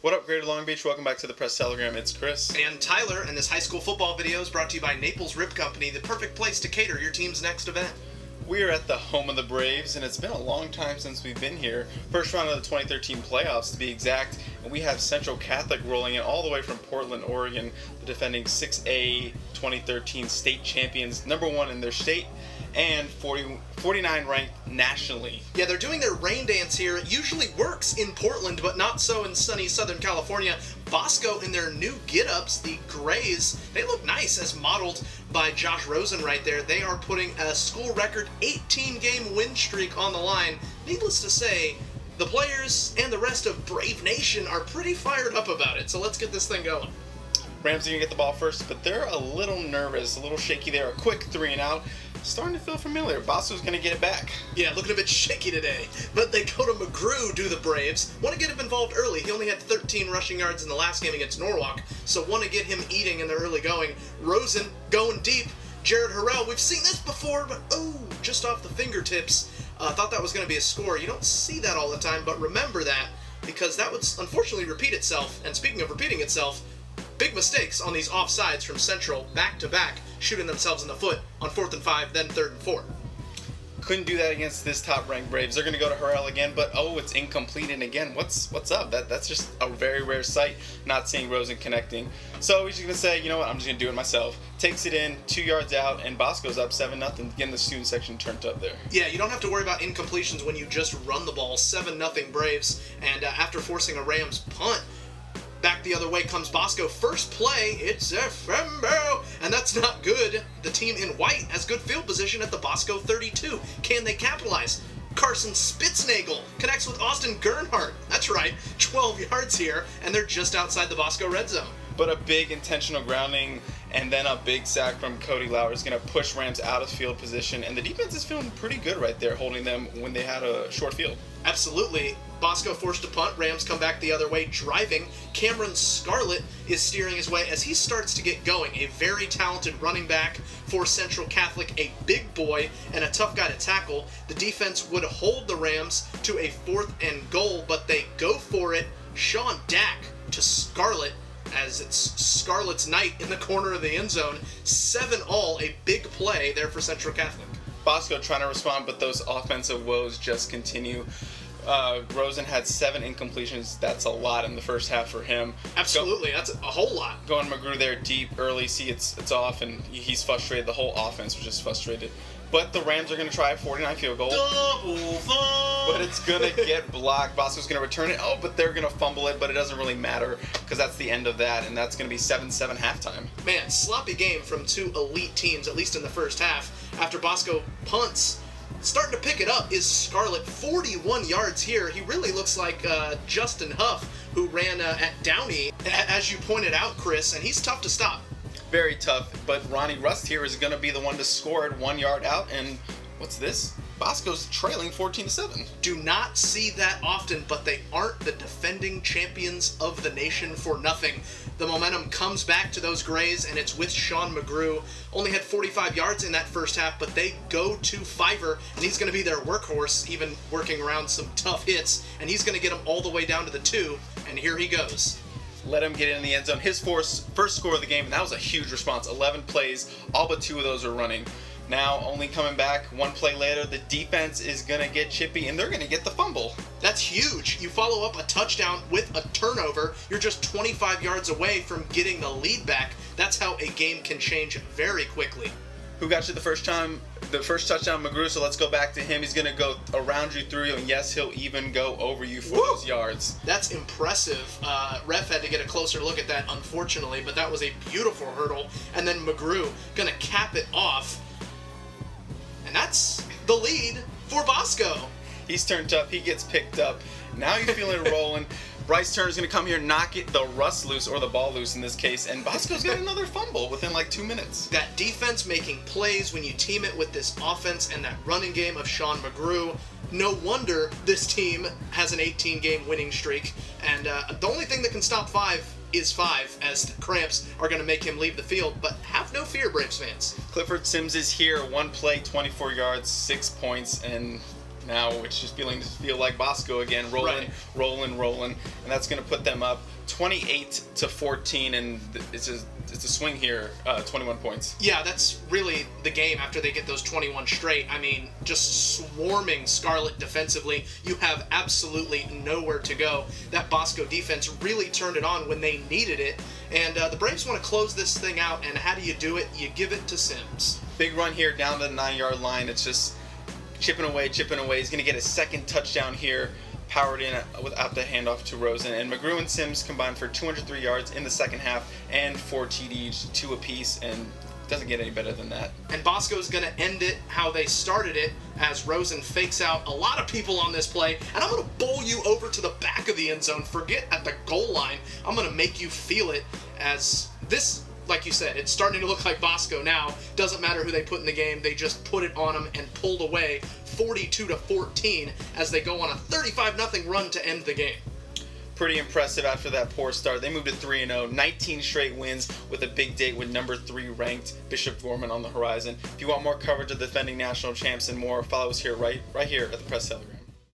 What up, Greater Long Beach? Welcome back to the Press Telegram. It's Chris. And Tyler, and this high school football video is brought to you by Naples Rib Company, the perfect place to cater your team's next event. We are at the home of the Braves, and it's been a long time since we've been here. First round of the 2013 playoffs, to be exact, and we have Central Catholic rolling in all the way from Portland, Oregon, the defending 6A 2013 state champions, #1 in their state, and 49 ranked nationally. Yeah, they're doing their rain dance here. It usually works in Portland, but not so in sunny Southern California. Bosco in their new get-ups, the Grays, they look nice as modeled by Josh Rosen right there. They are putting a school record 18-game win streak on the line. Needless to say, the players and the rest of Brave Nation are pretty fired up about it, so let's get this thing going. Rams are going to get the ball first, but they're a little nervous, a little shaky there. A quick 3-and-out. Starting to feel familiar. Bosco's going to get it back. Yeah, looking a bit shaky today. But they go to McGrew, do the Braves. Want to get him involved early. He only had 13 rushing yards in the last game against Norwalk, so want to get him eating in the early going. Rosen going deep. Jared Harrell, we've seen this before, but just off the fingertips. Thought that was going to be a score. You don't see that all the time, but remember that, because that would unfortunately repeat itself. And speaking of repeating itself, big mistakes on these offsides from Central, back-to-back, shooting themselves in the foot on 4th and 5, then 3rd and 4. Couldn't do that against this top-ranked Braves. They're going to go to Harrell again, but it's incomplete. And again, what's up? That's just a very rare sight, not seeing Rosen connecting. So he's just going to say, you know what, I'm just going to do it myself. Takes it in, 2 yards out, and Bosco's up 7-0, getting the student section turned up there. Yeah, you don't have to worry about incompletions when you just run the ball. 7-0 Braves, and after forcing a Rams punt, back the other way comes Bosco. First play, it's Efembo, and that's not good. The team in white has good field position at the Bosco 32. Can they capitalize? Carson Spitznagel connects with Austin Gernhardt. That's right, 12 yards here, and they're just outside the Bosco red zone. But a big intentional grounding and then a big sack from Cody Lauer is going to push Rams out of field position, and the defense is feeling pretty good right there, holding them when they had a short field. Absolutely. Bosco forced a punt. Rams come back the other way, driving. Cameron Scarlett is steering his way as he starts to get going. A very talented running back for Central Catholic, a big boy and a tough guy to tackle. The defense would hold the Rams to a 4th and goal, but they go for it. Sean Dack to Scarlett, as it's Scarlett's night in the corner of the end zone. 7-all, a big play there for Central Catholic. Bosco trying to respond, but those offensive woes just continue. Rosen had 7 incompletions. That's a lot in the first half for him. Absolutely, that's a whole lot. Going McGrew there deep early, see it's off, and he's frustrated. The whole offense was just frustrated. But the Rams are going to try a 49 field goal. Double fumble! But it's going to get blocked. Bosco's going to return it. But they're going to fumble it, but it doesn't really matter because that's the end of that, and that's going to be 7-7 halftime. Man, sloppy game from two elite teams, at least in the first half. After Bosco punts, starting to pick it up is Scarlett. 41 yards here. He really looks like Justin Huff, who ran at Downey, as you pointed out, Chris, and he's tough to stop. Very tough, but Ronnie Rust here is going to be the one to score it 1 yard out, and what's this? Bosco's trailing 14-7. Do not see that often, but they aren't the defending champions of the nation for nothing. The momentum comes back to those Grays, and it's with Sean McGrew. Only had 45 yards in that first half, but they go to Fiver, and he's going to be their workhorse, even working around some tough hits, and he's going to get them all the way down to the 2, and here he goes. Let him get in the end zone. His first score of the game, and that was a huge response. 11 plays, all but 2 of those are running. Now, only coming back 1 play later, the defense is going to get chippy, and they're going to get the fumble. That's huge. You follow up a touchdown with a turnover. You're just 25 yards away from getting the lead back. That's how a game can change very quickly. Who got you the first touchdown? McGrew, so let's go back to him. He's going to go around you, through you, and yes, he'll even go over you for those yards. That's impressive. Ref had to get a closer look at that, unfortunately, but that was a beautiful hurdle. And then McGrew going to cap it off. And that's the lead for Bosco. He's turned up. He gets picked up. Now you feel it rolling. Bryce Turner's going to come here and knock the rust loose, or the ball loose in this case, and Bosco's got another fumble within like 2 minutes. That defense making plays when you team it with this offense and that running game of Sean McGrew. No wonder this team has an 18-game winning streak, and the only thing that can stop 5 is 5, as the cramps are going to make him leave the field. But have no fear, Braves fans. Clifford Sims is here. 1 play, 24 yards, 6 points, and now, which is feel like Bosco again, rolling, and that's going to put them up 28-14, and it's a swing here, 21 points. Yeah, that's really the game after they get those 21 straight. I mean, just swarming Scarlet defensively. You have absolutely nowhere to go. That Bosco defense really turned it on when they needed it, and the Braves want to close this thing out, and how do you do it? You give it to Sims. Big run here down the 9-yard line. It's just chipping away. He's going to get a second touchdown here, powered in without the handoff to Rosen. And McGrew and Sims combined for 203 yards in the second half and 4 TDs, 2 apiece, and doesn't get any better than that. And Bosco's going to end it how they started it, as Rosen fakes out a lot of people on this play, and I'm going to bowl you over to the back of the end zone. Forget at the goal line. I'm going to make you feel it, as this, like you said, it's starting to look like Bosco now. Doesn't matter who they put in the game, they just put it on them and pulled away 42-14 as they go on a 35-0 run to end the game. Pretty impressive after that poor start. They moved to 3-0, 19 straight wins with a big date with number 3 ranked Bishop Gorman on the horizon. If you want more coverage of defending national champs and more, follow us here right here at the Press Telegram.